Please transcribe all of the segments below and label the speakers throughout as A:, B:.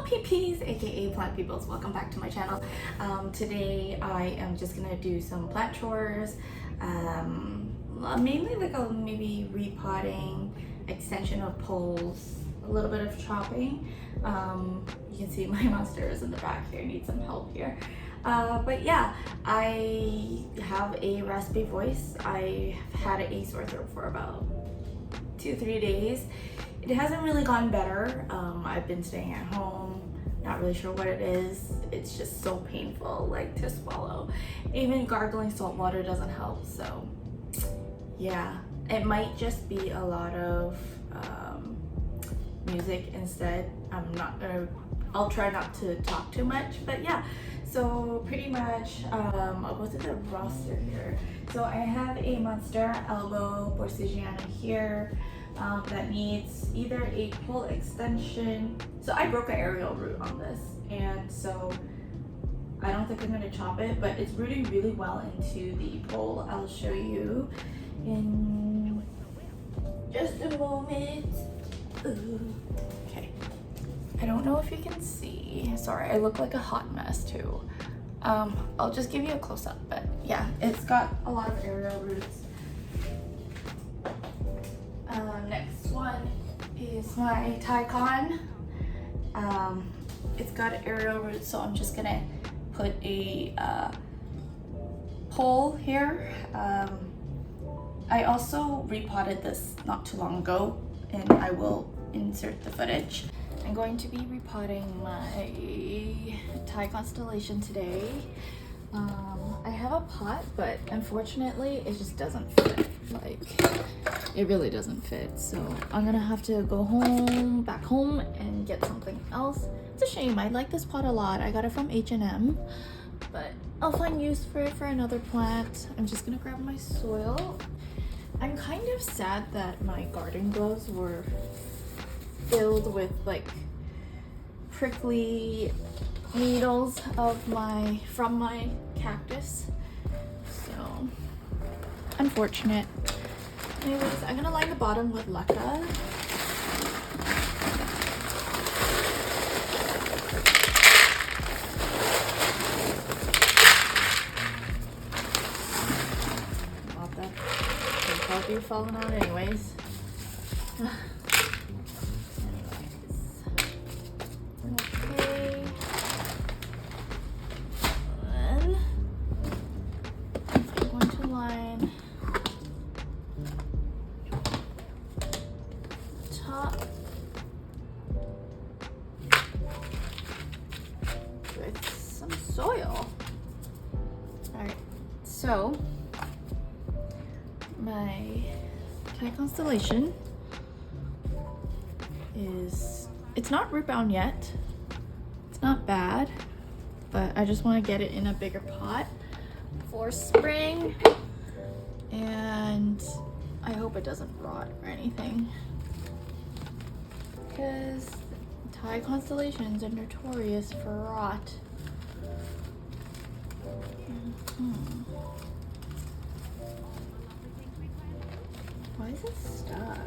A: Hello PPs, aka plant peoples, welcome back to my channel. Today I am just gonna do some plant chores, mainly like a maybe repotting, extension of poles, a little bit of chopping. You can see my monsters in the back here need some help here. But yeah, I have a raspy voice. I have had a sore throat for about 2-3 days. It hasn't really gotten better. I've been staying at home, not really sure what it is. It's just so painful, like to swallow. Even gargling salt water doesn't help. So yeah, it might just be a lot of music instead. I'll try not to talk too much, but yeah. So pretty much, I'll go through the roster here. So I have a Monster Elbow Borsigiana here. That needs either a pole extension. So I broke an aerial root on this, and so I don't think I'm going to chop it, but it's rooting really well into the pole. I'll show you in just a moment. Ooh. Okay, I don't know if you can see. Sorry, I look like a hot mess too. I'll just give you a close-up, but yeah, it's got a lot of aerial roots. Next one is my Tycon. It's got aerial roots, so I'm just gonna put a pole here. I also repotted this not too long ago, and I will insert the footage. I'm going to be repotting my Thai constellation today. I have a pot, but unfortunately it just doesn't fit. Like, it really doesn't fit. So I'm gonna have to go back home and get something else. It's a shame. I like this pot a lot. I got it from H&M, but I'll find use for it for another plant. I'm just gonna grab my soil. I'm kind of sad that my garden gloves were filled with like prickly needles from my cactus, so unfortunate. Anyways, I'm gonna line the bottom with leca. Not that they'll probably be falling out anyways. With some soil. Alright, so my Thai constellation it's not root bound yet. It's not bad, but I just want to get it in a bigger pot for spring, and I hope it doesn't rot or anything, because Thai constellations are notorious for rot. Why is it stuck?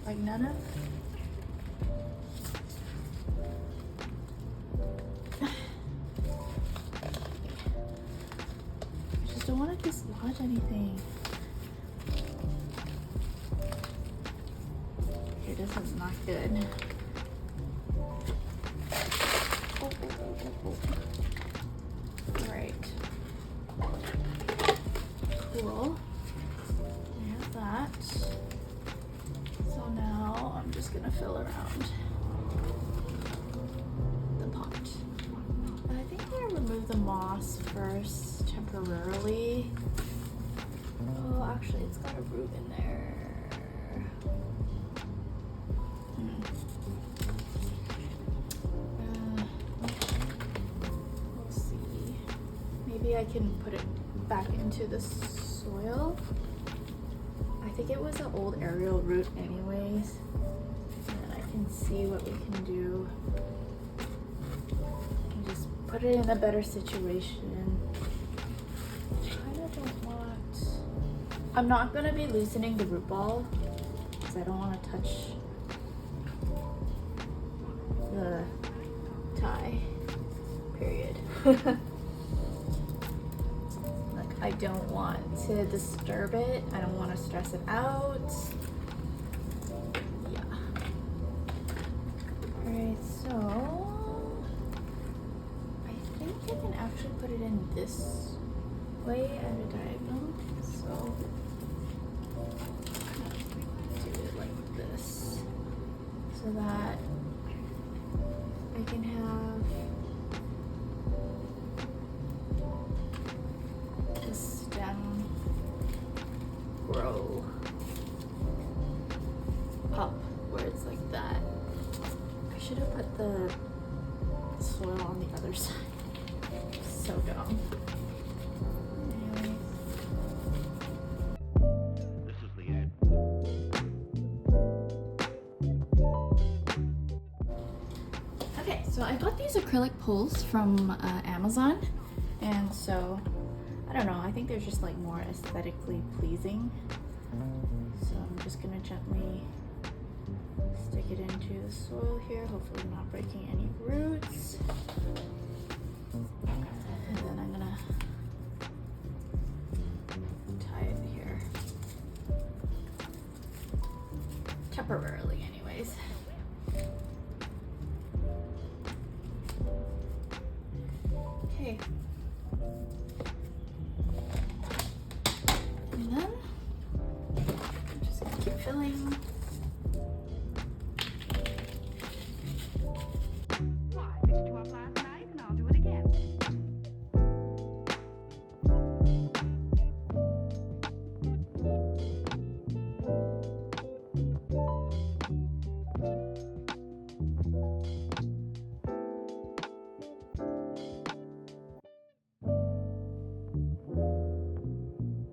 A: Like none of... I just don't want to dislodge anything. Okay, this is not good. Alright. Cool. I have that. So now I'm just gonna fill around the pot. But I think I'm gonna remove the moss first temporarily. Oh, actually it's got a root in there. Maybe I can put it back into the soil. I think it was an old aerial root anyways. And I can see what we can do. And just put it in a better situation. I kind of don't want... I'm not going to be loosening the root ball because I don't want to touch the Like, I don't want to disturb it. I don't want to stress it out. Yeah. Alright, so I think I can actually put it in this way at a diagonal. So do it like this so that I can have the stem grow up where it's like that. I should have put the soil on the other side. So dumb. Anyways.
B: This is the end.
A: Okay, so I got these acrylic poles from Amazon, and so I don't know, I think they're just like more aesthetically pleasing. So I'm just gonna gently stick it into the soil here, hopefully not breaking any roots. And then I'm gonna tie it here. Temporarily anyways. Okay. And then I'm just gonna keep filling.
C: Why? Fixed you up last night and I'll do it again.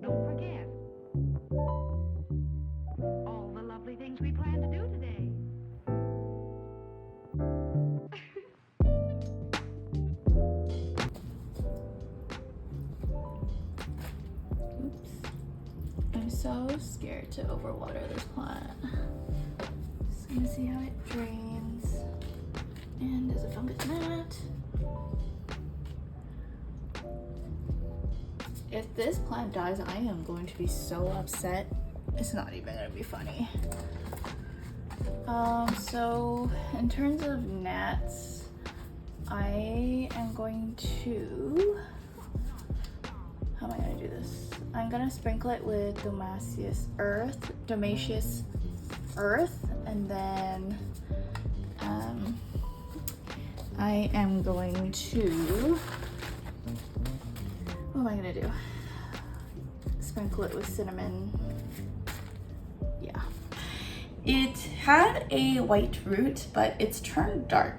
C: Don't forget all the lovely things we plan to do today.
A: Oops. I'm so scared to overwater this plant. Just gonna see how it drains. And there's a fungus mat. If this plant dies, I am going to be so upset. It's not even gonna be funny. So in terms of gnats, I am going to, how am I gonna do this? I'm gonna sprinkle it with Domaceous earth, and then I am going to, what am I gonna do? Sprinkle it with cinnamon. Yeah. It had a white root, but it's turned dark.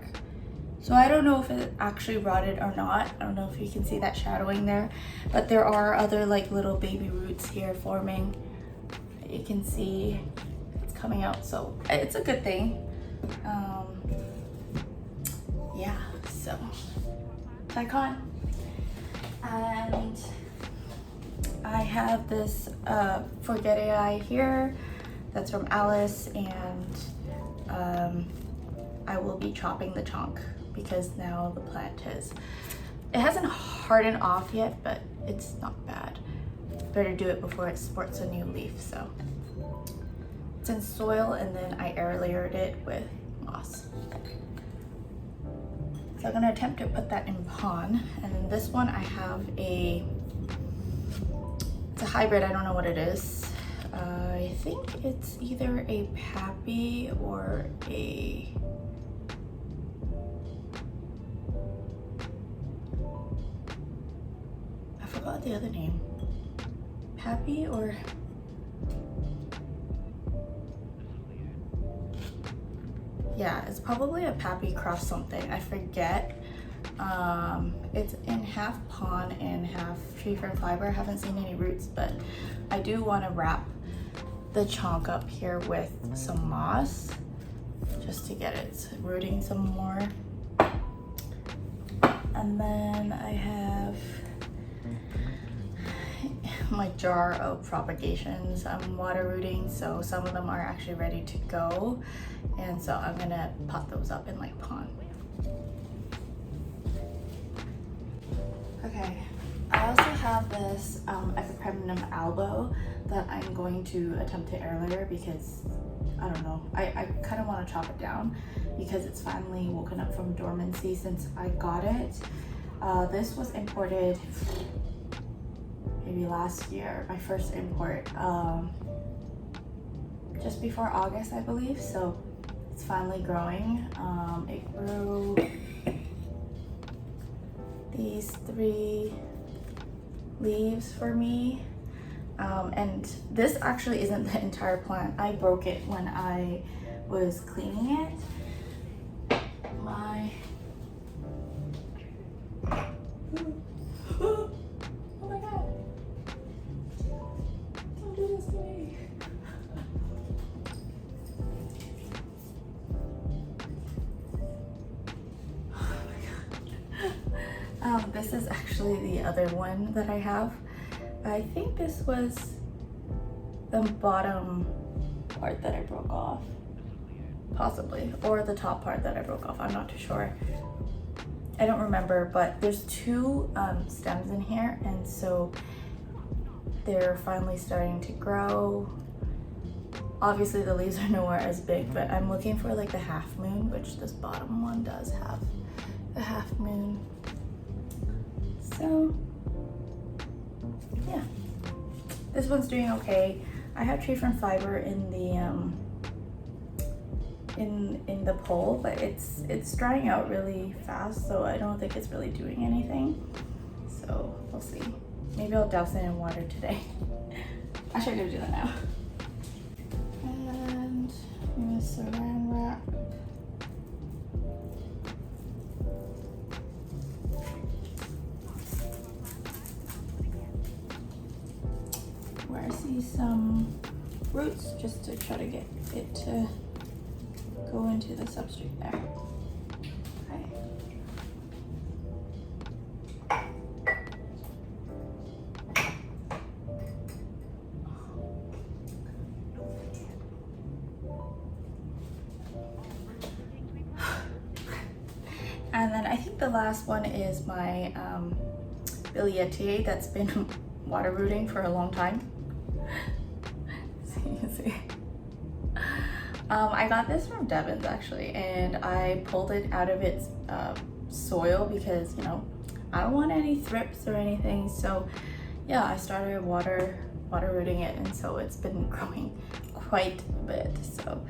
A: So I don't know if it actually rotted or not. I don't know if you can see that shadowing there, but there are other like little baby roots here forming. You can see it's coming out, so it's a good thing. Yeah, so icon. And I have this Forget AI here that's from Alice, and I will be chopping the chunk because now the plant it hasn't hardened off yet, but it's not bad. Better do it before it sports a new leaf. So it's in soil, and then I air layered it with moss. So I'm gonna attempt to put that in pon, and then this one I have it's a hybrid, I don't know what it is. I think it's either a Pappy or a, I forgot the other name. Pappy or, yeah, it's probably a Pappy cross something, I forget. It's in half pon and half tree fern fiber. I haven't seen any roots, but I do want to wrap the chunk up here with some moss just to get it rooting some more. And then I have my jar of propagations. I'm water rooting, so some of them are actually ready to go, and so I'm gonna pot those up in like pond. Okay, I also have this Attribution elbow that I'm going to attempt to air layer because I don't know, I kind of want to chop it down because it's finally woken up from dormancy since I got it. This was imported maybe last year, my first import, just before August, I believe. So it's finally growing. It grew these 3 leaves for me. And this actually isn't the entire plant. I broke it when I was cleaning it. Oh my god. Don't do this to me. Oh my god. This is actually the other one that I have. I think this was the bottom part that I broke off. Possibly. Or the top part that I broke off. I'm not too sure. I don't remember, but there's 2 stems in here, and so they're finally starting to grow. Obviously the leaves are nowhere as big, but I'm looking for like the half moon, which this bottom one does have the half moon. So yeah, this one's doing okay. I have tree fern fiber in the pole, but it's drying out really fast, so I don't think it's really doing anything. So we'll see. Maybe I'll douse it in water today. I should go do that now. And I'm gonna saran wrap. Where I see some roots just to try to get it to go into the substrate there. Okay. And then I think the last one is my Billietier that's been water rooting for a long time. So you can see. I got this from Devon's actually, and I pulled it out of its soil because, you know, I don't want any thrips or anything. So yeah, I started water rooting it, and so it's been growing quite a bit. So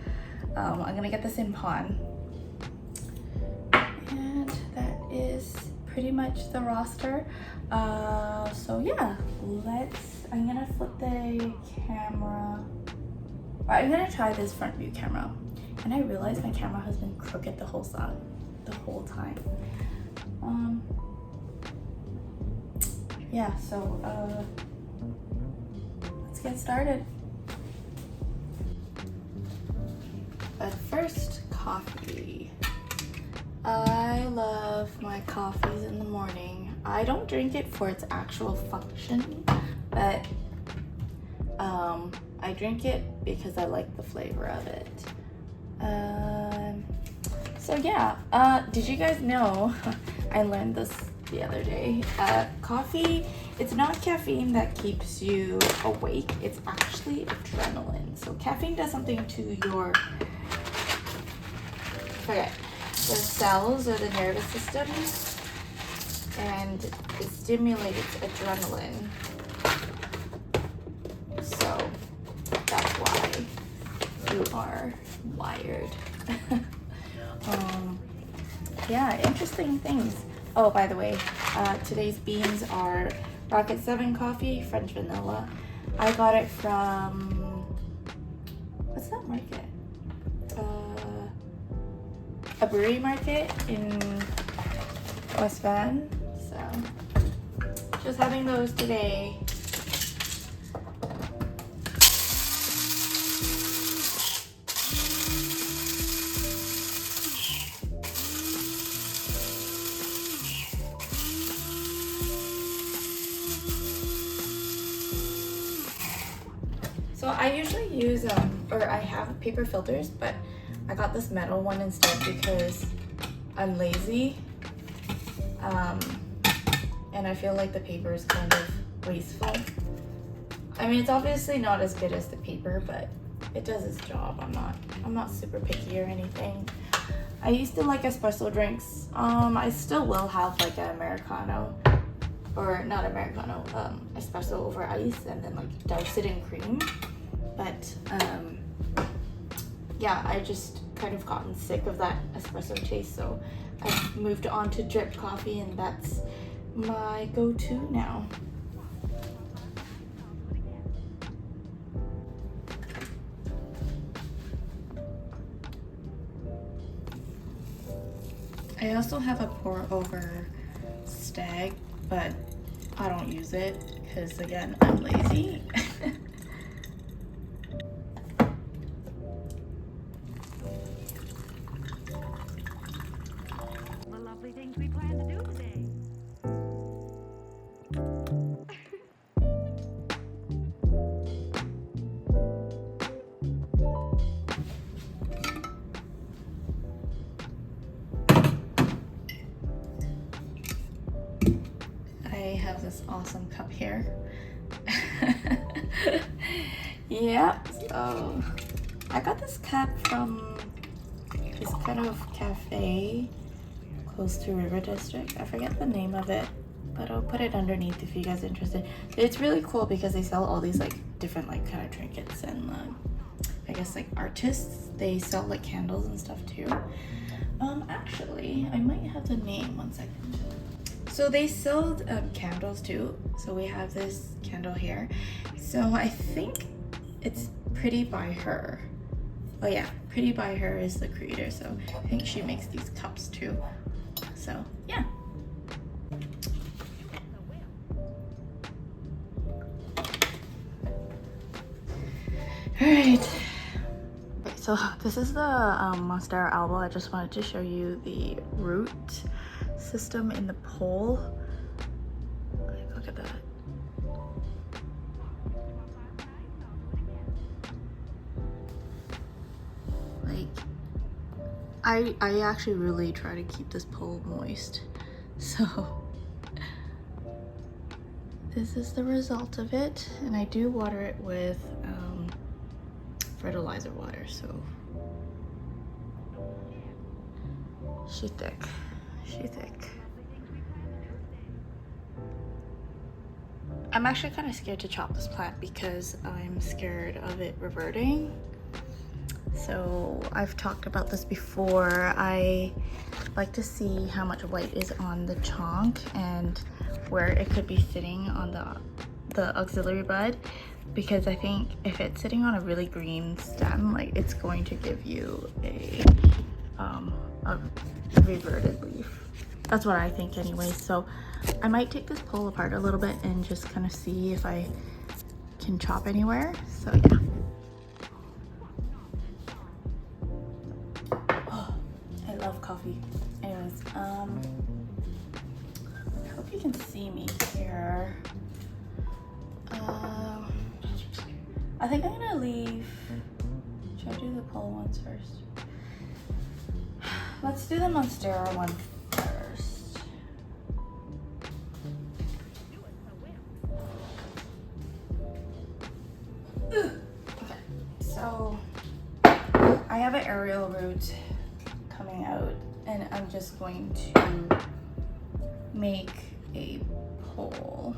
A: I'm gonna get this in pond, and that is pretty much the roster. So yeah, I'm gonna flip the camera. I'm gonna try this front view camera, and I realized my camera has been crooked the whole time. Yeah, so let's get started. But first, coffee. I love my coffees in the morning. I don't drink it for its actual function, but I drink it because I like the flavor of it. So yeah, did you guys know, I learned this the other day, coffee, it's not caffeine that keeps you awake, it's actually adrenaline. So caffeine does something to your, the cells or the nervous system, and it stimulates adrenaline. So that's why you are wired. Yeah, interesting things. Oh, by the way, today's beans are Rocket 7 coffee, French vanilla. I got it from, what's that market? A brewery market in West Van. So just having those today. So I usually use, or I have paper filters, but I got this metal one instead because I'm lazy. and I feel like the paper is kind of wasteful. I mean, it's obviously not as good as the paper, but it does its job. I'm not super picky or anything. I used to like espresso drinks. I still will have like an Americano, or not Americano, espresso over ice, and then like douse it in cream. But yeah, I just kind of gotten sick of that espresso taste, so I've moved on to drip coffee, and that's my go-to now. I also have a pour over stag, but I don't use it because, again, I'm lazy.
C: The lovely things we plan to do today.
A: I have this awesome cup here. Yeah, so I got this cup from this kind of cafe close to River District. I forget the name of it, but I'll put it underneath if you guys are interested. It's really cool because they sell all these like different like kind of trinkets, and I guess like artists, they sell like candles and stuff too. Actually, I might have the name, 1 second. So they sell candles too. So we have this candle here. So I think it's Pretty by Her. Oh yeah, Pretty by Her is the creator. So I think she makes these cups too. So yeah. All right. So this is the Monstera Alba. I just wanted to show you the root system in the pole. Like, look at that. Like, I actually really try to keep this pole moist. So this is the result of it, and I do water it with fertilizer water, so she's thick. I'm actually kind of scared to chop this plant because I'm scared of it reverting. So I've talked about this before. I like to see how much white is on the chonk and where it could be sitting on the auxiliary bud, because I think if it's sitting on a really green stem, like, it's going to give you a reverted leaf. That's what I think anyway. So I might take this pole apart a little bit and just kind of see if I can chop anywhere. So yeah. Oh, I love coffee. Anyways, I hope you can see me here. I think I'm gonna leave. Should I do the pole ones first? Let's do the Monstera one first. Okay, so I have an aerial root coming out, and I'm just going to make a pole.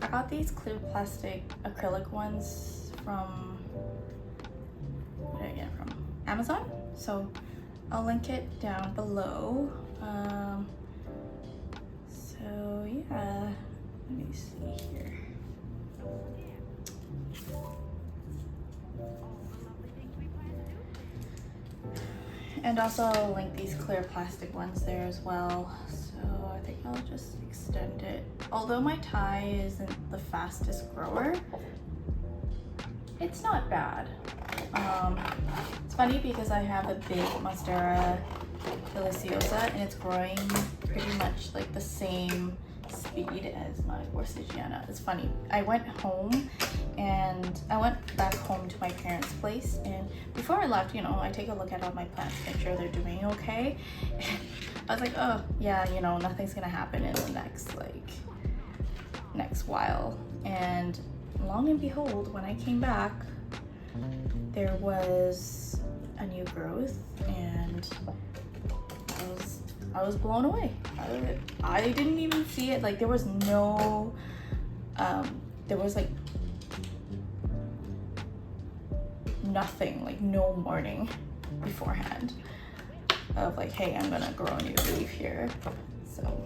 A: I got these clear plastic acrylic ones from, what did I get from? Amazon. So I'll link it down below. So yeah, let me see here. And also I'll link these clear plastic ones there as well. So I think I'll just extend it. Although my Thai isn't the fastest grower, it's not bad. It's funny because I have a big Monstera deliciosa and it's growing pretty much like the same speed as my Worcestegiana. It's funny. I went home and I went back home to my parents' place, and before I left, you know, I take a look at all my plants, make sure they're doing okay. And I was like, oh yeah, you know, nothing's gonna happen in the next while. And long and behold, when I came back, there was a new growth, and I was blown away. I didn't even see it. Like, there was no, there was like nothing, like no warning beforehand of like, hey, I'm gonna grow a new leaf here. So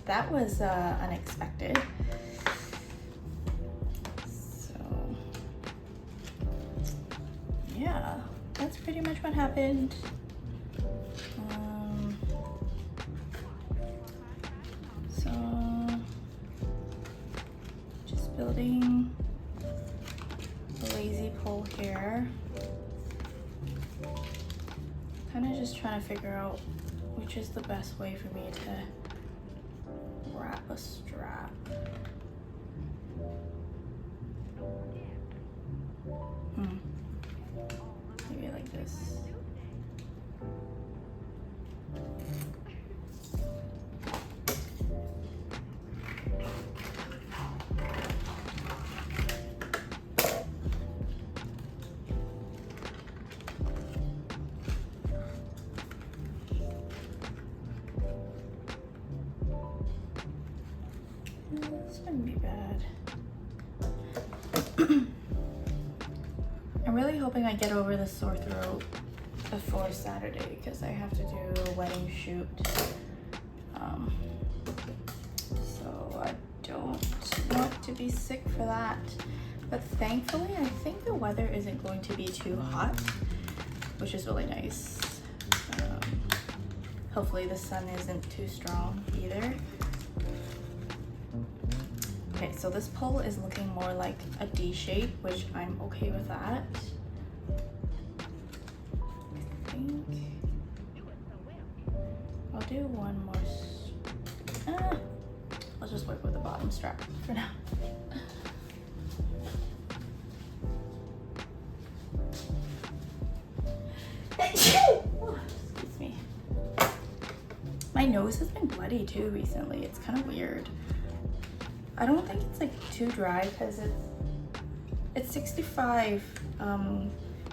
A: that was unexpected. So yeah, that's pretty much what happened. So just building a lazy pole here. Kind of just trying to figure out which is the best way for me to wrap a strap. Maybe like this. This wouldn't be bad. I'm really hoping I get over the sore throat before Saturday because I have to do a wedding shoot. So I don't want to be sick for that. But thankfully, I think the weather isn't going to be too hot, which is really nice. Hopefully the sun isn't too strong either. Okay, so this pole is looking more like a D shape, which I'm okay with that. I think I'll do one more. I'll just work with the bottom strap for now. Excuse me. My nose has been bloody too recently. It's kind of weird. I don't think it's like too dry because it's 65.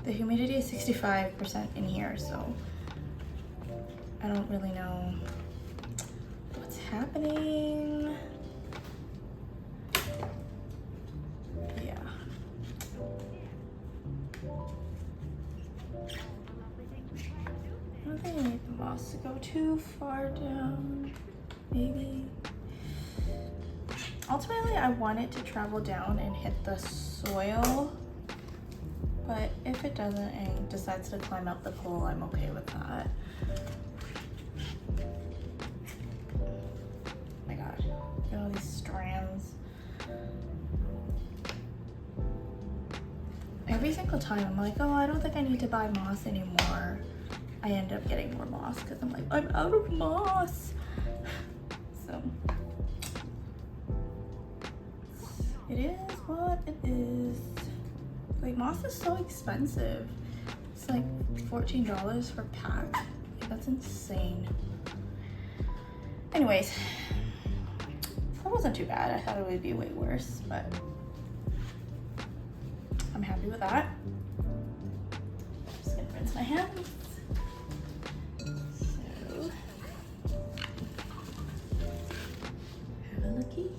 A: The humidity is 65% in here, so I don't really know what's happening. Yeah. I don't think I need the moss to go too far down. Maybe. Ultimately, I want it to travel down and hit the soil, but if it doesn't and decides to climb up the pole, I'm okay with that. Oh my god, look at all these strands. Every single time I'm like, oh, I don't think I need to buy moss anymore. I end up getting more moss because I'm like, I'm out of moss. So it is what it is. Like, moss is so expensive. It's like $14 for a pack. Like, that's insane. Anyways, that wasn't too bad. I thought it would be way worse, but I'm happy with that. Just gonna rinse my hands. So, have a looky.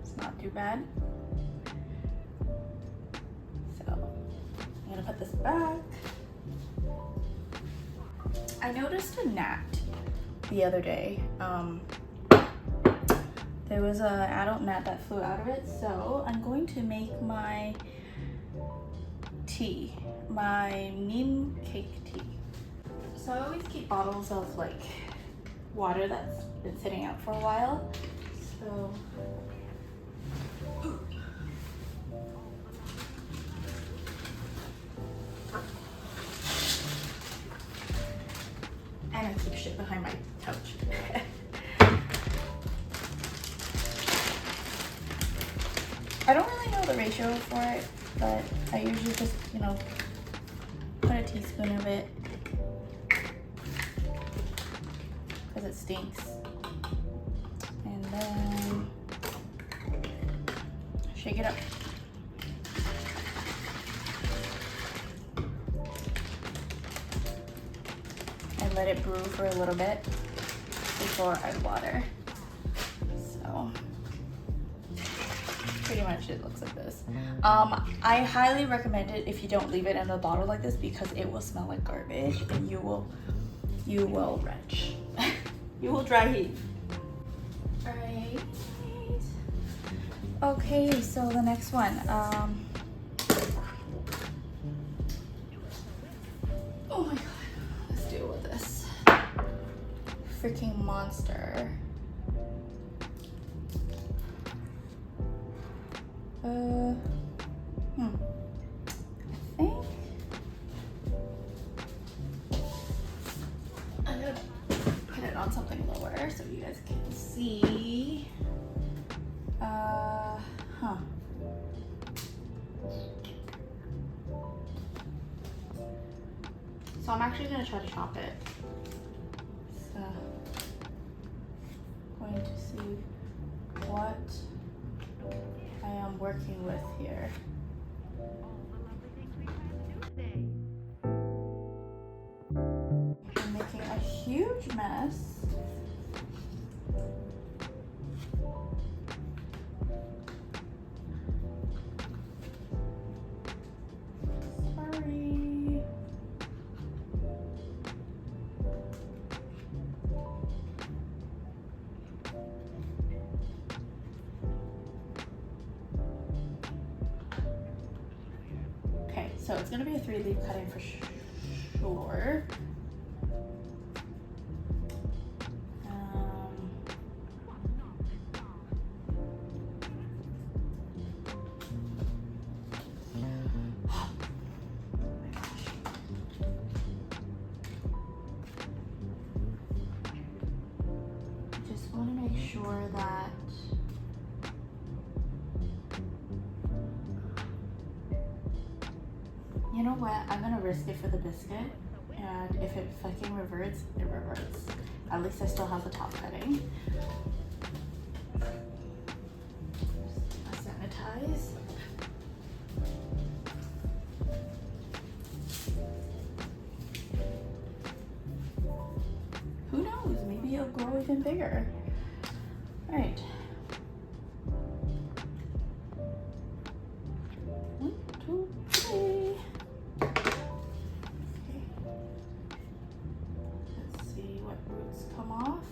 A: It's not too bad. So I'm gonna put this back. I noticed a gnat the other day. There was an adult gnat that flew out of it, so I'm going to make my tea, my Neem cake tea. So I always keep bottles of like water that's been sitting out for a while. So I don't really know the ratio for it, but I usually just, you know, put a teaspoon of it because it stinks. And then shake it up. And let it brew for a little bit before I water. So pretty much it looks like this. I highly recommend it if you don't leave it in a bottle like this because it will smell like garbage and you will retch. You will dry heat. Alright. Okay, so the next one. Oh my god, let's deal with this freaking monster. I think I'm gonna put it on something lower so you guys can see. So I'm actually gonna try to chop it. So going to see what I am working with here. I'm making a huge mess. Sorry. Okay, so it's gonna be a 3-leaf cutting for sure. Just want to make sure that you know what, I'm gonna risk it for the biscuit, and if it fucking reverts, it reverts. At least I still have the top cutting. Sanitize. Who knows, maybe it'll grow even bigger. All right. 1, 2, 3. Come off.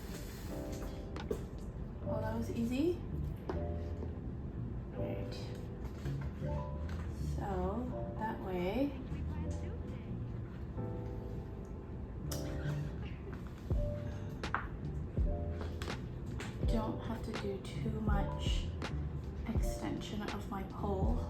A: Oh, that was easy. Right. So that way don't have to do too much extension of my pole.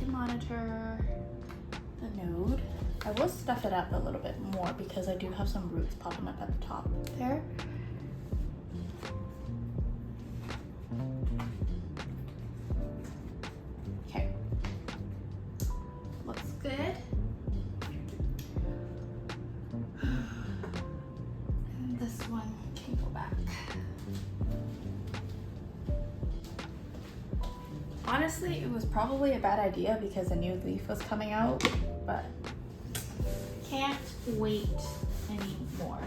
A: Monitor the node. I will stuff it up a little bit more because I do have some roots popping up at the top there. Okay, looks good. And this one can go back. Honestly, it was probably a bad idea because a new leaf was coming out, but can't wait anymore.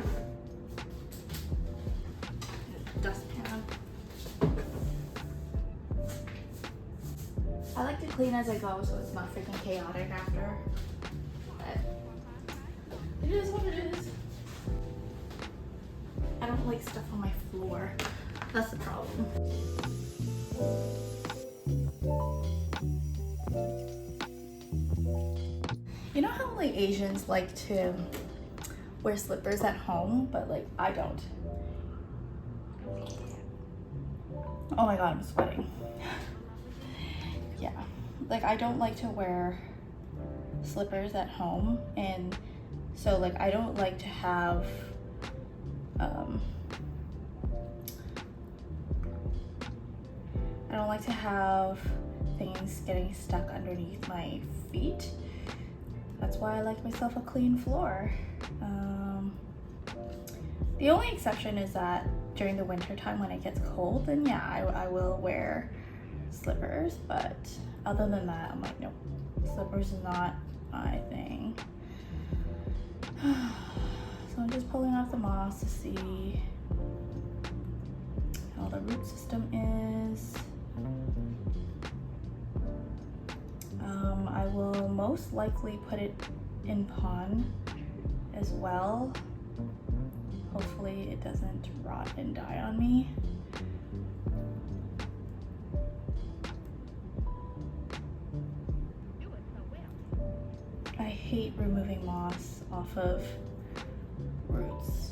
A: Dustpan. I like to clean as I go so it's not freaking chaotic after, but it is what it is. I don't like stuff on my floor. That's the problem. You know how like Asians like to wear slippers at home, but like I don't. Oh my god, I'm sweating. Yeah, like I don't like to wear slippers at home, and so like I don't like to have I don't like to have things getting stuck underneath my feet. That's why I like myself a clean floor. The only exception is that during the winter time when it gets cold, then yeah, I will wear slippers, but other than that, I'm like, nope, slippers is not my thing. So I'm just pulling off the moss to see how the root system is. I will most likely put it in pond as well. Hopefully it doesn't rot and die on me. I hate removing moss off of roots.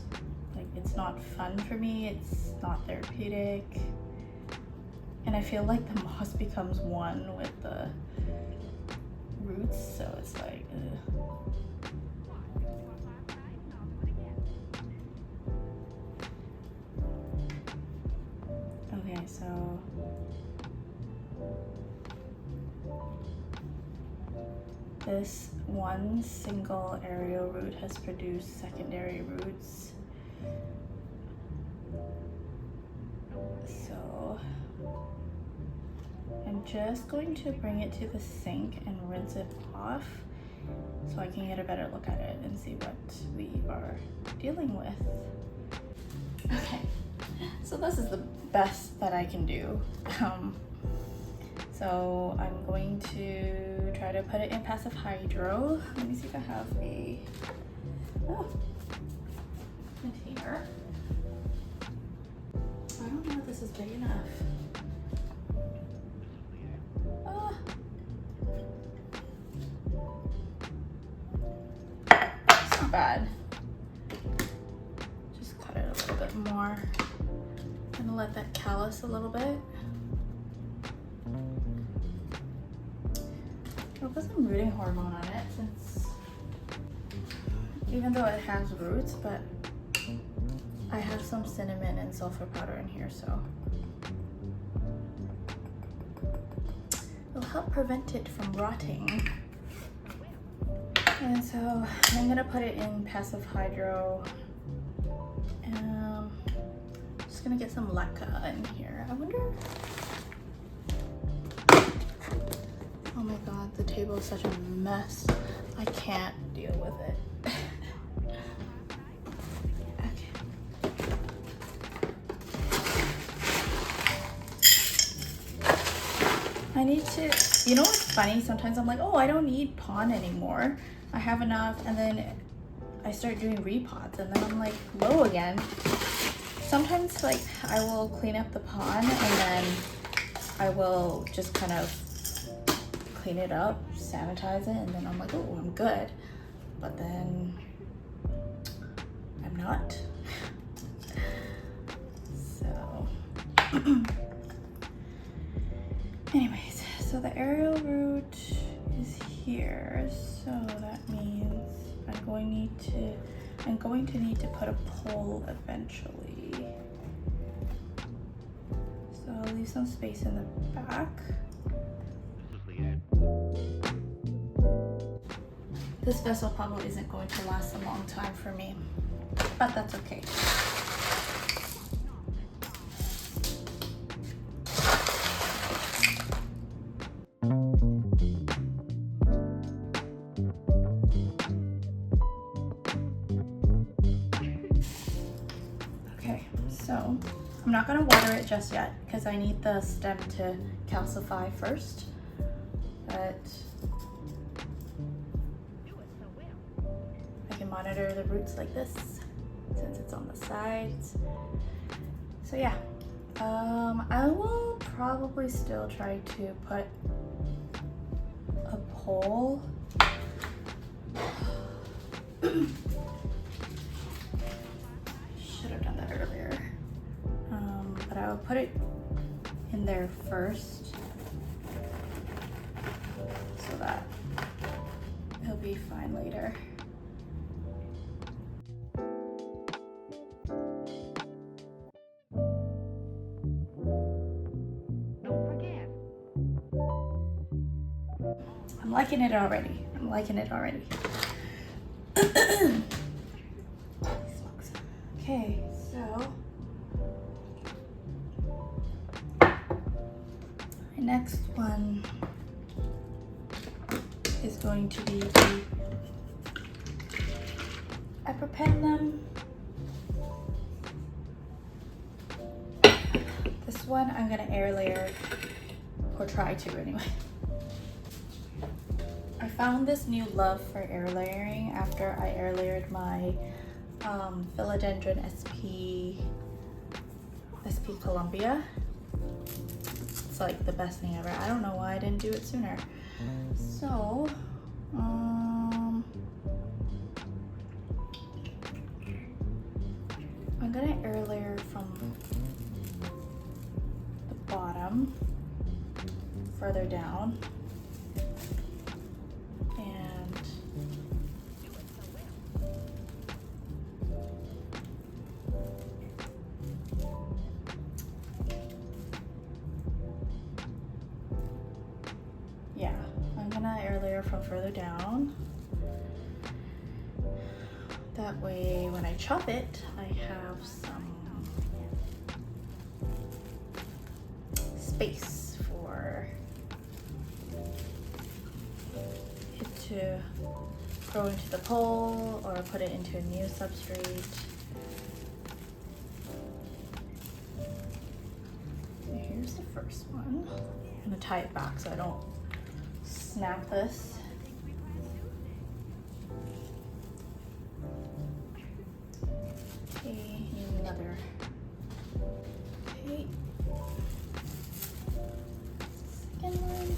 A: Like, it's not fun for me, it's not therapeutic. And I feel like the moss becomes one with the roots, so it's like, ugh. Okay, so this one single aerial root has produced secondary roots. So I'm just going to bring it to the sink and rinse it off so I can get a better look at it and see what we are dealing with. Okay, so this is the best that I can do. So I'm going to try to put it in passive hydro. Let me see if I have a container. I don't know if this is big enough. It's not bad. Just cut it a little bit more. I'm gonna let that callus a little bit. I'll put some rooting hormone on it, since even though it has roots, but I have some cinnamon and sulfur powder in here, so it'll help prevent it from rotting. And so I'm gonna put it in passive hydro. Just gonna get some leca in here. I wonder. Oh my god, the table is such a mess. I can't deal with it. I need to, you know what's funny? Sometimes I'm like, oh, I don't need pond anymore. I have enough, and then I start doing repots, and then I'm like low again. Sometimes like I will clean up the pond, and then I will just kind of clean it up, sanitize it, and then I'm like, oh, I'm good. But then I'm not. So anyways, so the aerial root is here, so that means I'm going to need to put a pole eventually. So I'll leave some space in the back. This vessel probably isn't going to last a long time for me, but that's okay. Okay, so I'm not gonna water it just yet because I need the stem to calcify first, but I can monitor the roots like this since it's on the sides. So yeah, I will probably still try to put a pole. Should have done that earlier. I'll put it in there first so that it'll be fine later.
C: Don't forget.
A: I'm liking it already. I'm liking it already. Okay, so my next one is going to be the Attribution. This one I'm gonna air layer, or try to anyway. I found this new love for air layering after I air layered my Philodendron SP Columbia. It's like the best thing ever. I don't know why I didn't do it sooner. So, I'm gonna air layer from the bottom further down. Yeah, I'm gonna air layer from further down. That way when I chop it, I have some space for it to grow into the pole or put it into a new substrate. So here's the first one. I'm gonna tie it back so I don't snap this. Okay, need another. Okay. Second one.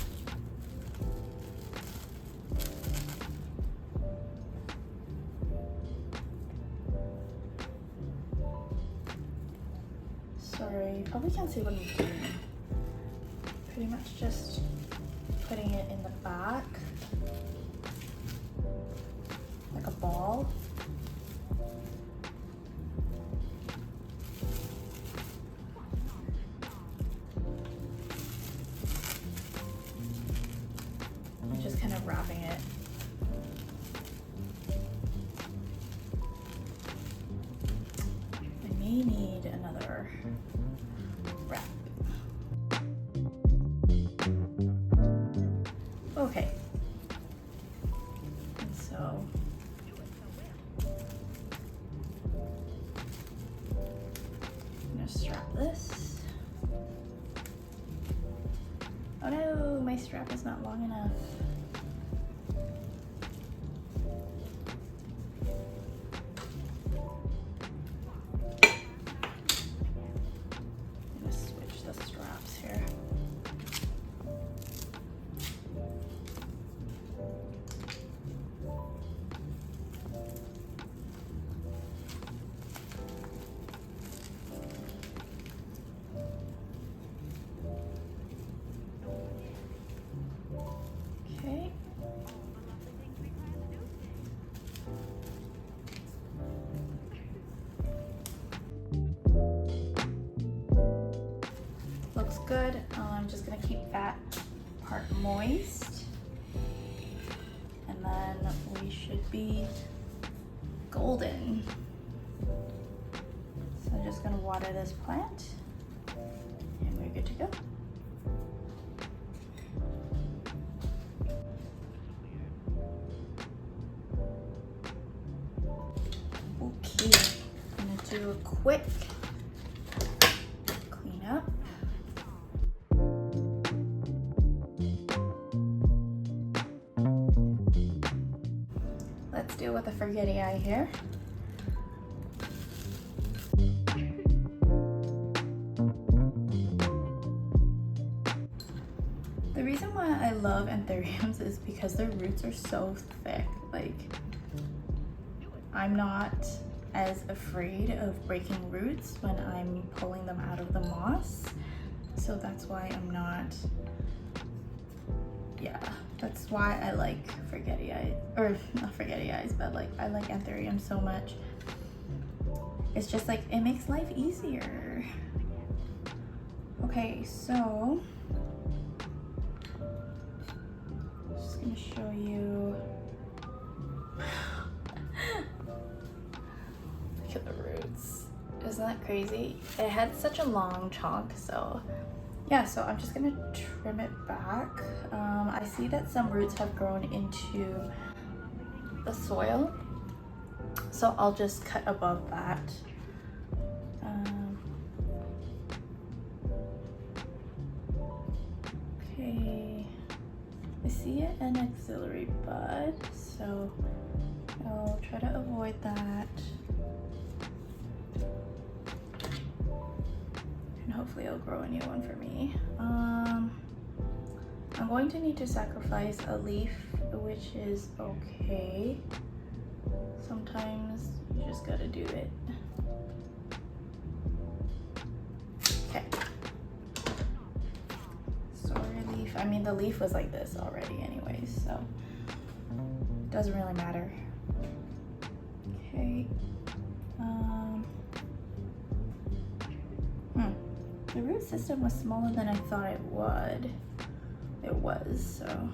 A: Sorry, you probably can't see what I'm doing. Pretty much just putting it in the back like a ball. I'm just kind of wrapping it. I may need another wrap. Okay. And so I'm gonna strap this. Oh no, my strap is not long enough. I'm gonna switch the straps here. Okay. Looks good. I'm just gonna keep that part moist, and then we should be golden. So I'm just gonna water this plant, and we're good to go. Okay, I'm gonna do a quick clean up. Let's deal with the forgetty eye here. The reason why I love anthuriums is because their roots are so thick. Like, I'm not as afraid of breaking roots when I'm pulling them out of the moss. So that's why I'm not, yeah, that's why I like forgetty eyes, or not forgetty eyes, but like I like anthurium so much. It's just like, it makes life easier. Okay, so just gonna show you. Look at the roots. Isn't that crazy? It had such a long chunk, so yeah, so I'm just gonna trim it back. I see that some roots have grown into the soil, so I'll just cut above that. Okay, I see an auxiliary bud, so I'll try to avoid that. And hopefully it'll grow a new one for me. I'm going to need to sacrifice a leaf, which is okay. Sometimes you just gotta do it. Okay. Sorry, leaf. I mean, the leaf was like this already anyways, so it doesn't really matter. Okay. The root system was smaller than I thought it would. It was, so.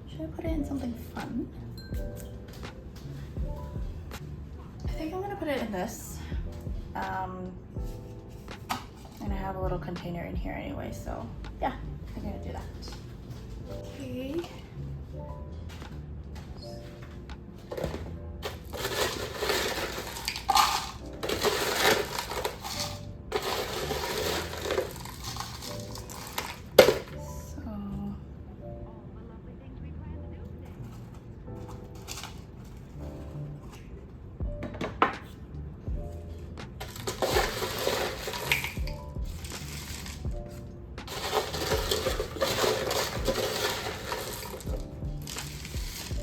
A: Should I put it in something fun? I think I'm gonna put it in this. And I have a little container in here anyway, so yeah, I'm gonna do that. Okay.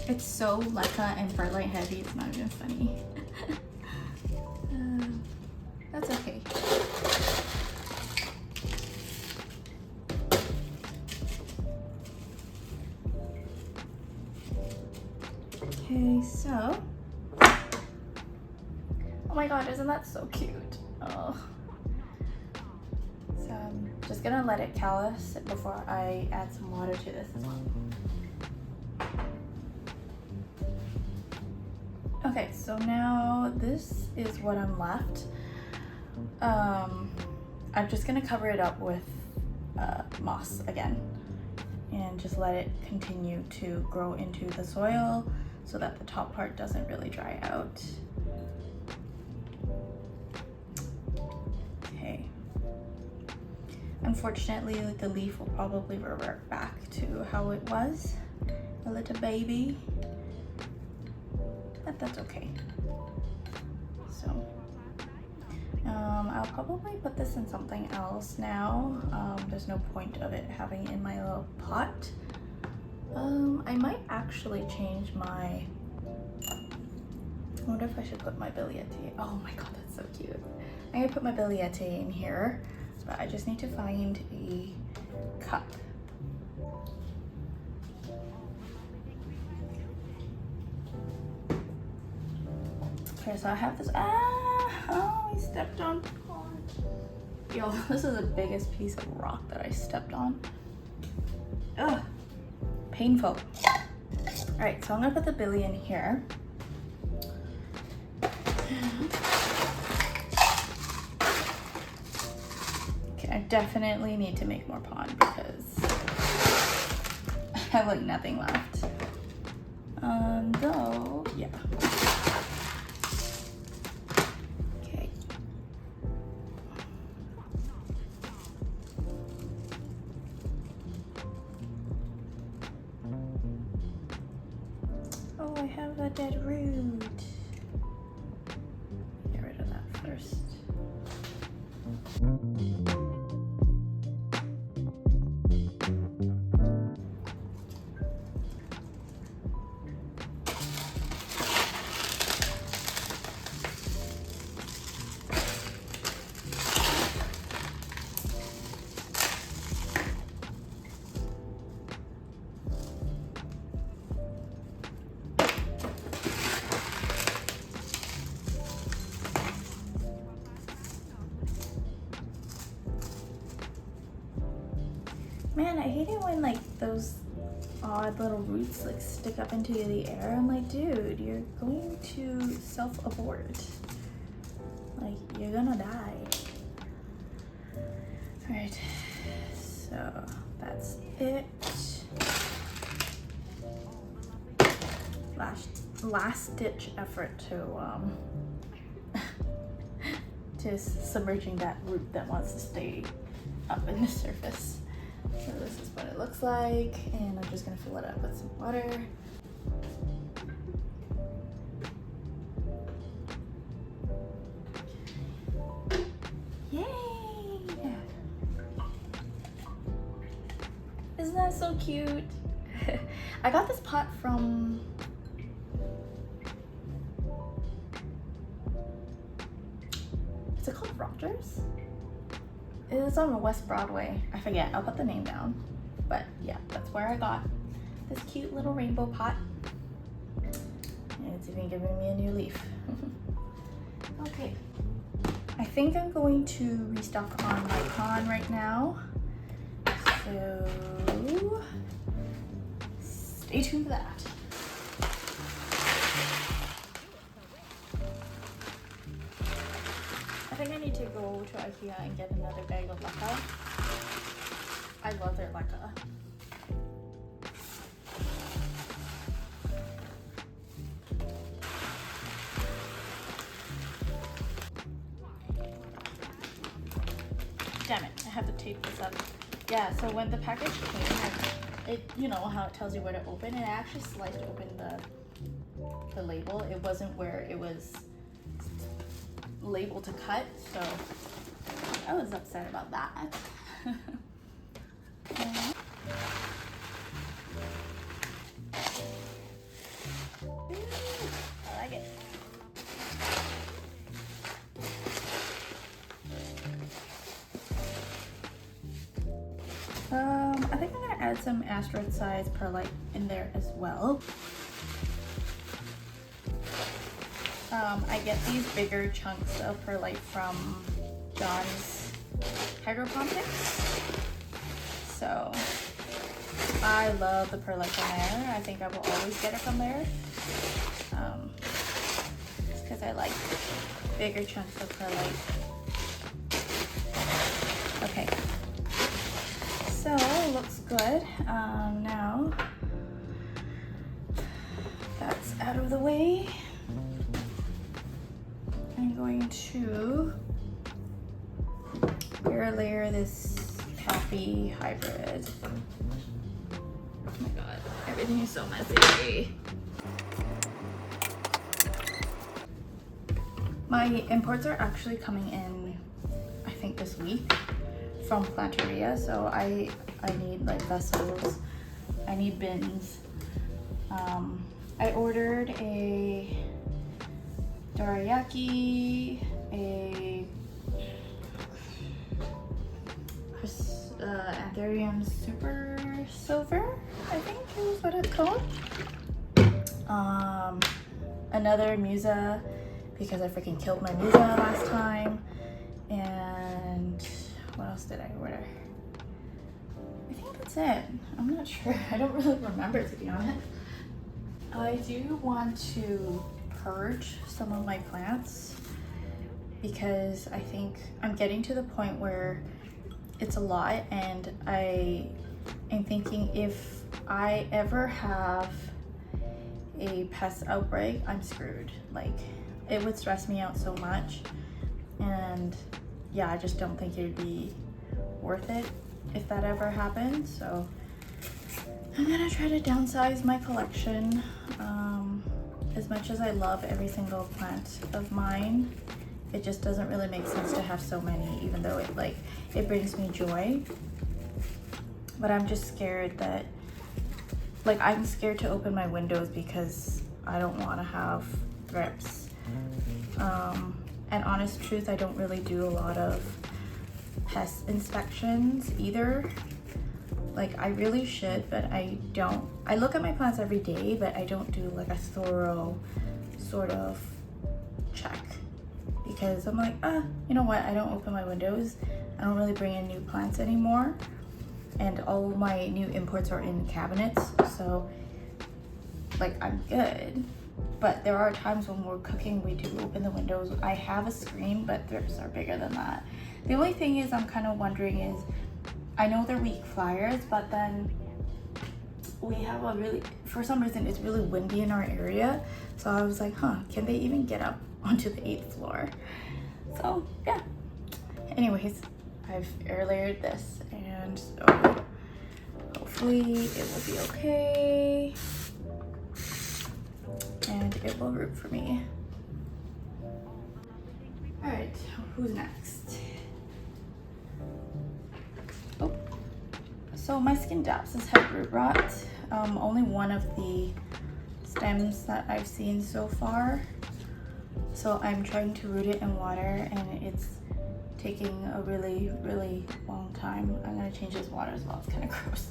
A: It's so leca and perlite heavy, it's not even funny. That's okay. Okay, so. Oh my god, isn't that so cute? Oh. So I'm just gonna let it callus before I add some water to this as well. Okay, so now this is what I'm left. I'm just gonna cover it up with moss again and just let it continue to grow into the soil so that the top part doesn't really dry out. Okay. Unfortunately, the leaf will probably revert back to how it was, a little baby. But that's okay. So I'll probably put this in something else now. There's no point of it having in my little pot. I might actually change my, I wonder if I should put my billiete. Oh my god, that's so cute. I'm gonna put my billiete in here, but I just need to find a cup. Okay, so I have this, oh, I stepped on pond. Yo, this is the biggest piece of rock that I stepped on. Ugh, painful. All right, so I'm gonna put the billy in here. Okay, I definitely need to make more pond because I have like nothing left. Though, yeah. I have Man, I hate it when like those odd little roots like stick up into the air. I'm like, dude, you're going to self-abort. Like, you're gonna die. Alright, so that's it. Last ditch effort to submerging that root that wants to stay up in the surface. So this is what it looks like, and I'm just gonna fill it up with some water. Yay! Isn't that so cute? I got this pot from is it called Rogers? It was on West Broadway. I forget, I'll put the name down. But yeah, that's where I got this cute little rainbow pot. And it's even giving me a new leaf. Okay. I think I'm going to restock on my con right now. So stay tuned for that. I think I need to go to IKEA and get another bag of leca. I love their leca. Damn it, I have to tape this up. Yeah, so when the package came, it, you know how it tells you where to open, and I actually sliced open the label. It wasn't where it was label to cut, so I was upset about that. I like it. I think I'm gonna add some asteroid size perlite in there as well. I get these bigger chunks of perlite from John's hydroponics. So I love the perlite from there. I think I will always get it from there. Just because I like bigger chunks of perlite. Okay. So it looks good. Now that's out of the way. I'm going to layer this coffee hybrid. Oh my god, everything is so messy. My imports are actually coming in, I think this week, from Planty, so I need like vessels, I need bins. I ordered a dorayaki, a Anthurium Super Silver, I think is what it's called. Another Musa, because I freaking killed my Musa last time. And what else did I order? I think that's it. I'm not sure. I don't really remember, to be honest. I do want to purge some of my plants because I think I'm getting to the point where it's a lot, and I am thinking if I ever have a pest outbreak, I'm screwed. Like, it would stress me out so much, and yeah, I just don't think it'd be worth it if that ever happened. So I'm gonna try to downsize my collection. As much as I love every single plant of mine, it just doesn't really make sense to have so many, even though it brings me joy. But I'm just scared that, like, I'm scared to open my windows because I don't want to have thrips. And honest truth, I don't really do a lot of pest inspections either. Like, I really should, but I don't. I look at my plants every day, but I don't do like a thorough sort of check, because I'm like, you know what, I don't open my windows, I don't really bring in new plants anymore. and all my new imports are in cabinets, so like I'm good. But there are times when we're cooking, we do open the windows. I have a screen, but theirs are bigger than that. The only thing is I'm kind of wondering is, I know they're weak flyers, but then we have a really, for some reason, it's really windy in our area. So I was like, huh, can they even get up onto the 8th floor? So yeah. Anyways, I've air layered this, and so hopefully it will be okay. And it will root for me. All right, who's next? Oh, so my skin dapses have root rot. Only one of the stems that I've seen so far. So I'm trying to root it in water, and it's taking a really, really long time. I'm gonna change this water as well, it's kind of gross.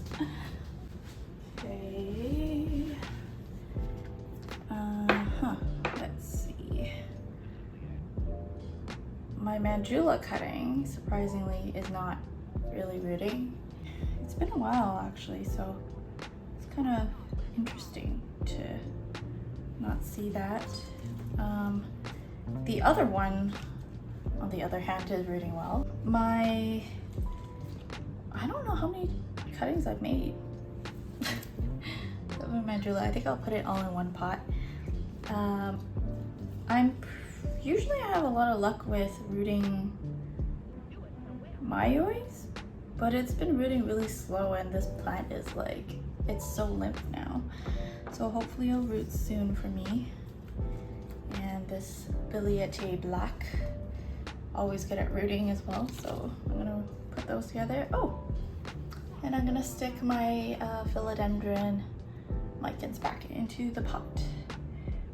A: Okay. Let's see. My mandula cutting, surprisingly, is not really rooting. It's been a while actually, so it's kind of interesting to not see that. The other one, on the other hand, is rooting well. I don't know how many cuttings I've made. Of mandula, I think I'll put it all in one pot. Usually I have a lot of luck with rooting Mayuis, but it's been rooting really slow, and this plant is like, it's so limp now. So hopefully it'll root soon for me. And this Biliate Black, always good at rooting as well, so I'm gonna put those together. Oh, and I'm gonna stick my philodendron lichens back into the pot.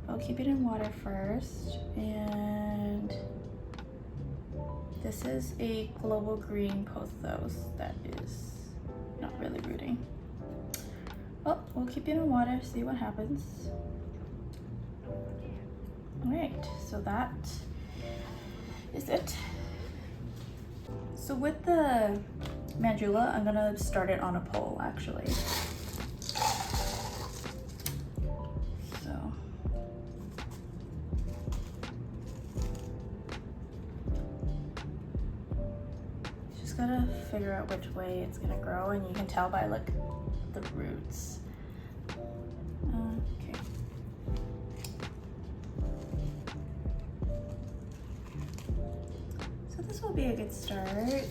A: I'll keep it in water first, and this is a global green pothos that is not really rooting. Well, we'll keep it in water, see what happens. All right, so that is it. So with the mandula, I'm gonna start it on a pole actually. Gotta figure out which way it's gonna grow, and you can tell by like the roots. Okay. So this will be a good start.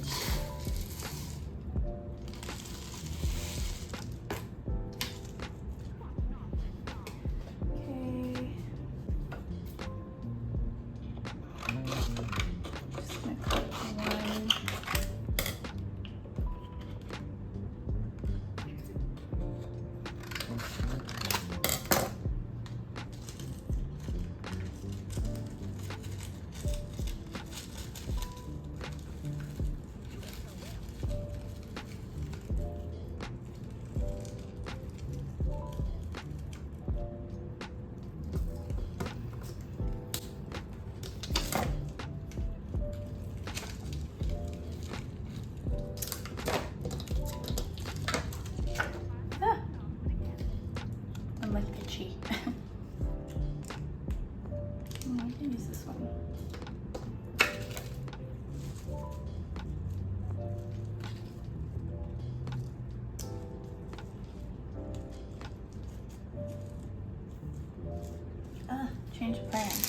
A: Change of plan. Let's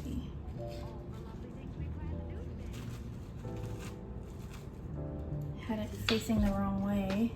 A: see. Had it facing the wrong way.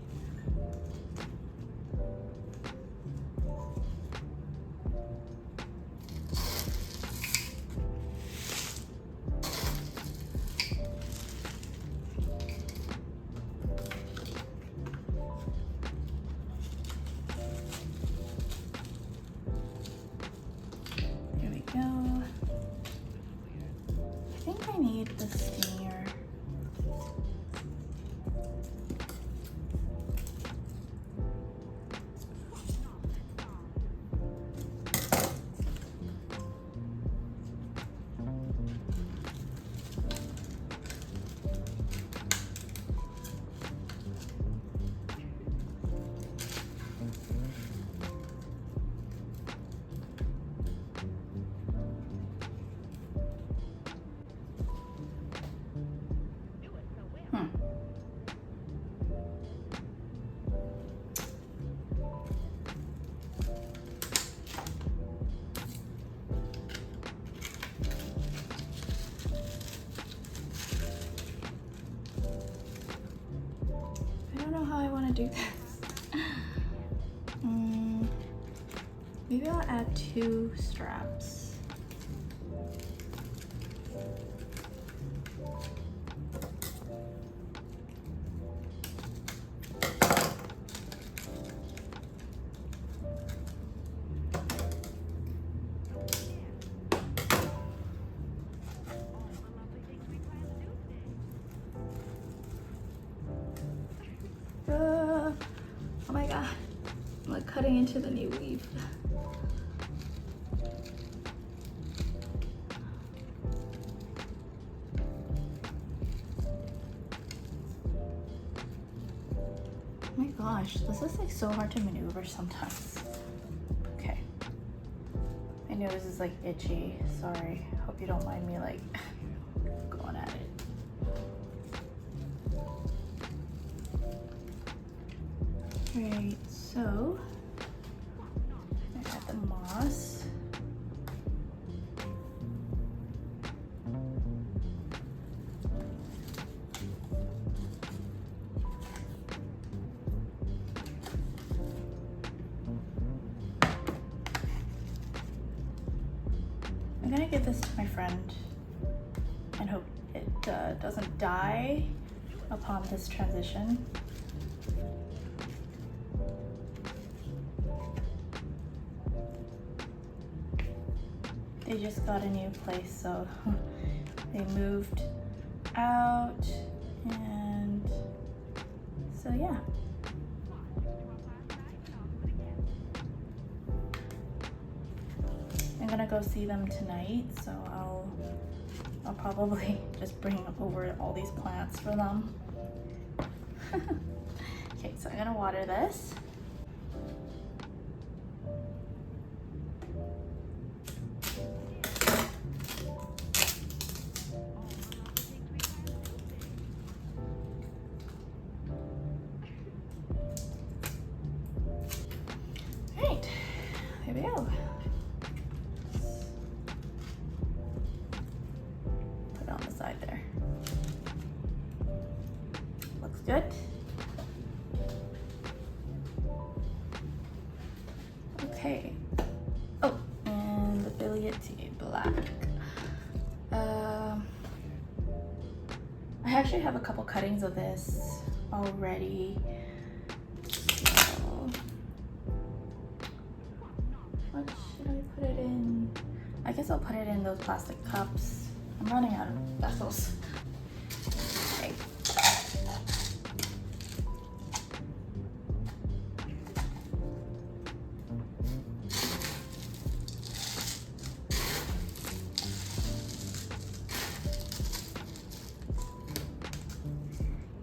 A: don't know how I want to do this. Maybe I'll add 2 straps. Oh my god, I'm like cutting into the new weave. Oh my gosh, this is like so hard to maneuver sometimes. Okay. I know this is like itchy, sorry. Hope you don't mind me like going at it. Alright, so I add the moss. I'm gonna give this to my friend and hope it doesn't die upon this transition. They just got a new place, so they moved out, and so yeah. I'm gonna go see them tonight, so I'll probably just bring over all these plants for them. Okay, so I'm gonna water this. Here we go. Put it on the side there. Looks good. Okay. Oh, and the billiardsy black. I actually have a couple cuttings of this already. What should I put it in? I guess I'll put it in those plastic cups. I'm running out of vessels. Okay.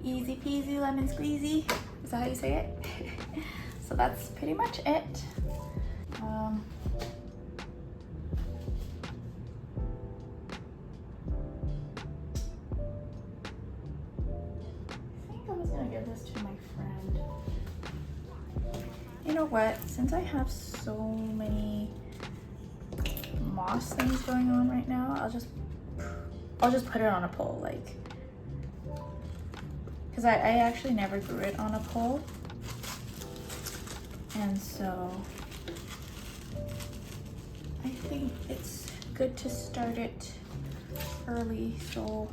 A: Easy peasy lemon squeezy. Is that how you say it? So that's pretty much it. Give this to my friend. You know what? Since I have so many moss things going on right now, I'll just put it on a pole, like, because I actually never grew it on a pole, and so I think it's good to start it early so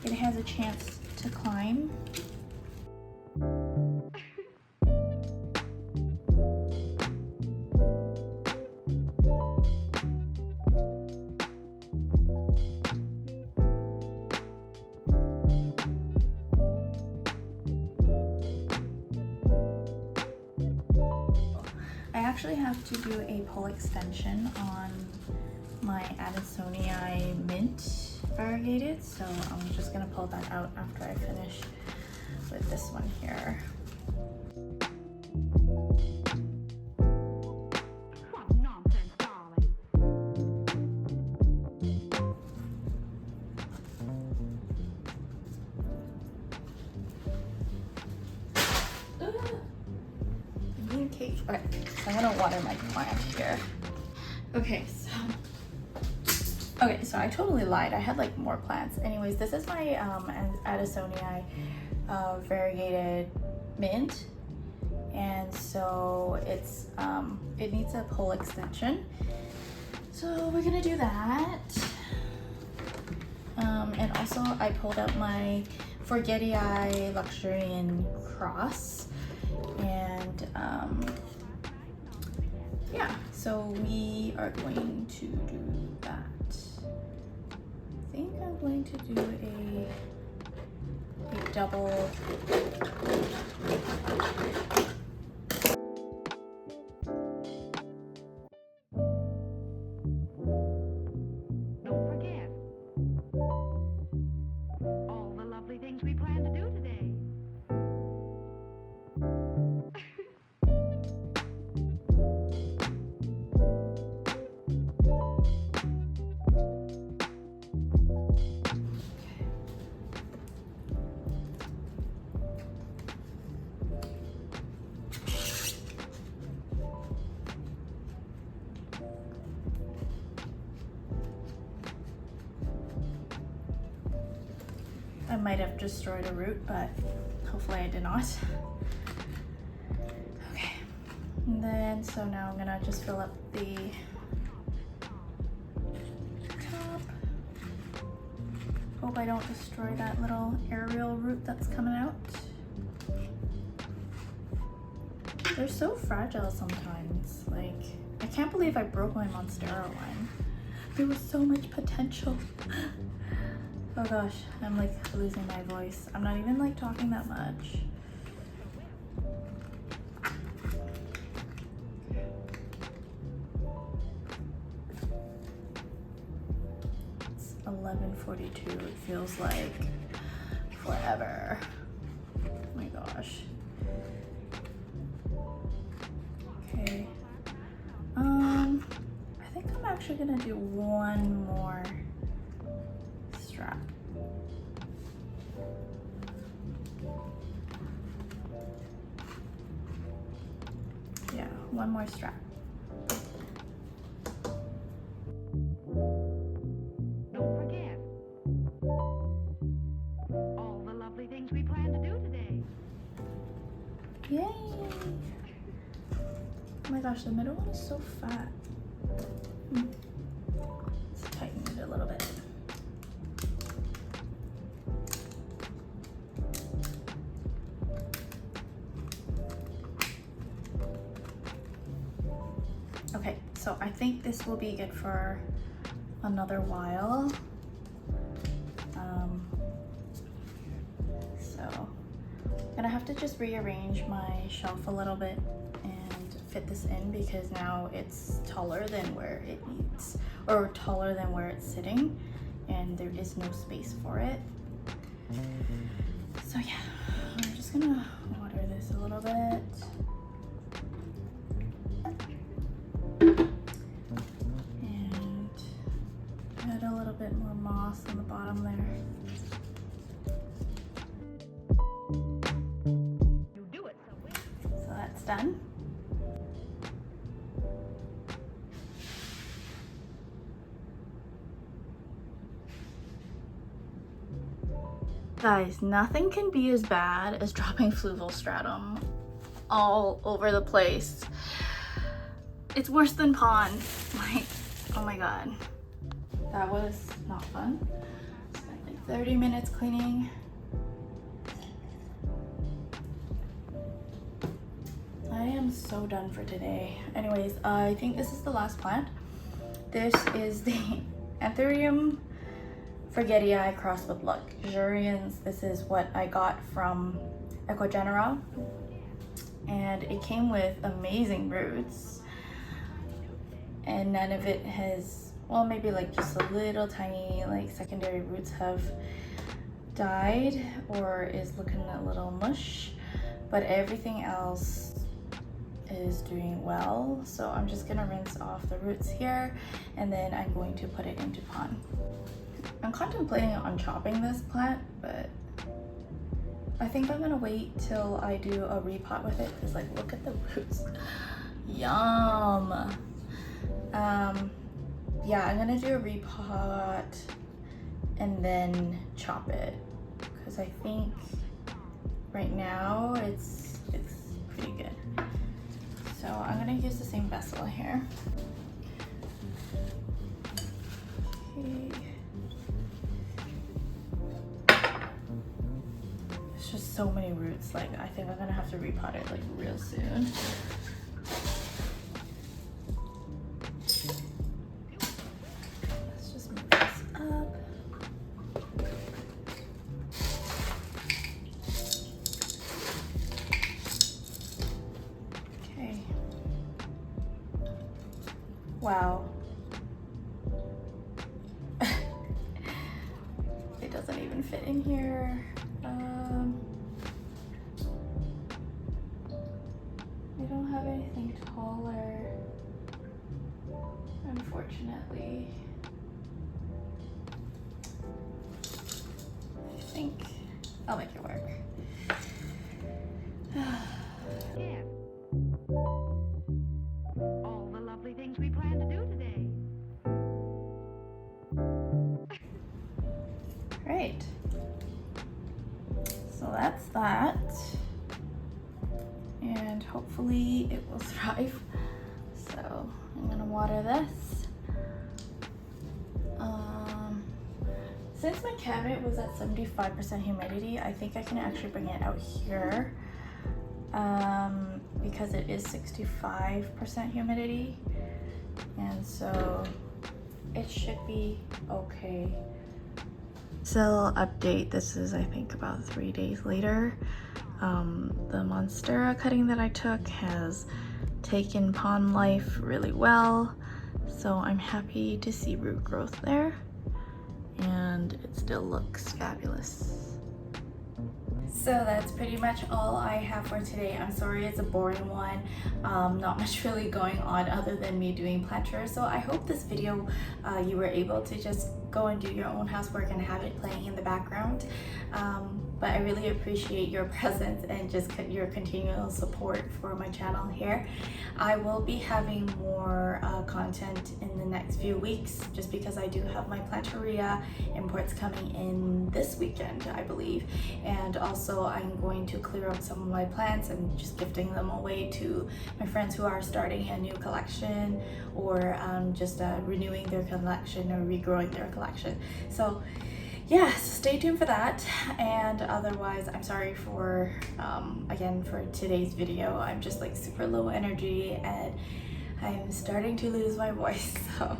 A: it has a chance to climb. I actually have to do a pole extension on my Addisonii mint variegated, so I'm just gonna pull that out after I finish with this one here.
C: What nonsense, darling.
A: Green cake. Okay, so I'm gonna water my plant here. Okay, so I totally lied. I had like more plants. Anyways, this is my Addisonii variegated mint, and so it's it needs a pole extension. So we're gonna do that. And also I pulled out my Forgetty Eye Luxurian cross, and yeah, so we are going to do that. I think I'm going to do a double.
C: Don't forget all the lovely things we plan to do today.
A: I might have destroyed a root, but hopefully I did not. Okay, and then so now I'm gonna just fill up the top. Hope I don't destroy that little aerial root that's coming out. They're so fragile sometimes. Like, I can't believe I broke my Monstera one. There was so much potential. Oh gosh, I'm like losing my voice. I'm not even like talking that much. It's 11:42. It feels like forever. Oh my gosh. Okay. I think I'm actually gonna do one more strap. Yeah, one more strap.
C: Don't forget all the lovely things we plan to do today.
A: Yay! Oh my gosh, the middle one is so fat. Let's tighten it a little bit. Okay, so I think this will be good for another while. So I'm gonna have to just rearrange my shelf a little bit and fit this in, because now it's taller than where it needs, or taller than where it's sitting, and there is no space for it. So yeah, I'm just gonna water this a little bit. And add a little bit more moss on the bottom there.
C: You do it so well.
A: So that's done. Guys, nothing can be as bad as dropping fluval stratum all over the place. It's worse than pond. Like, oh my god. That was not fun. Spent like 30 minutes cleaning. I am so done for today. Anyways, I think this is the last plant. This is the Anthurium Forgetty Eye crossed with Luxurians. This is what I got from Ecogenera, and it came with amazing roots, and none of it has, well, maybe like just a little tiny like secondary roots have died or is looking a little mush, but everything else is doing well. So I'm just gonna rinse off the roots here, and then I'm going to put it into pond. I'm contemplating on chopping this plant, but I think I'm gonna wait till I do a repot with it, because like, look at the roots. Yum. Yeah, I'm gonna do a repot and then chop it, because I think right now it's pretty good. So I'm gonna use the same vessel here. Okay. It's just so many roots. Like I think I'm gonna have to repot it like real soon. Let's just move this up. Okay. Wow. It doesn't even fit in here. I don't have anything taller, unfortunately. I think I'll make it work.
C: Yeah. All the lovely things we plan to do today.
A: Right. So that's that. And hopefully it will thrive. So I'm gonna water this. Since my cabinet was at 75% humidity, I think I can actually bring it out here because it is 65% humidity, and so it should be okay. So update, this is I think about 3 days later. The Monstera cutting that I took has taken pond life really well, so I'm happy to see root growth there, and it still looks fabulous. So that's pretty much all I have for today. I'm sorry it's a boring one. Not much really going on other than me doing plant chores. So I hope this video you were able to just go and do your own housework and have it playing in the background. But I really appreciate your presence and just your continual support for my channel here. I will be having more content in the next few weeks just because I do have my Planteria imports coming in this weekend, I believe. And also I'm going to clear up some of my plants and just gifting them away to my friends who are starting a new collection or just renewing their collection or regrowing their collection. So yeah, so stay tuned for that. And otherwise, I'm sorry for again for today's video. I'm just like super low energy and I'm starting to lose my voice. So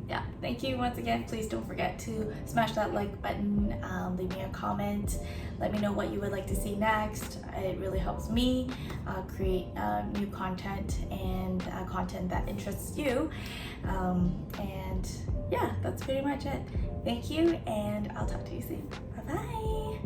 A: yeah, thank you once again. Please don't forget to smash that like button, leave me a comment, let me know what you would like to see next. It really helps me create new content and content that interests you. And yeah, that's pretty much it. Thank you, and I'll talk to you soon. Bye bye.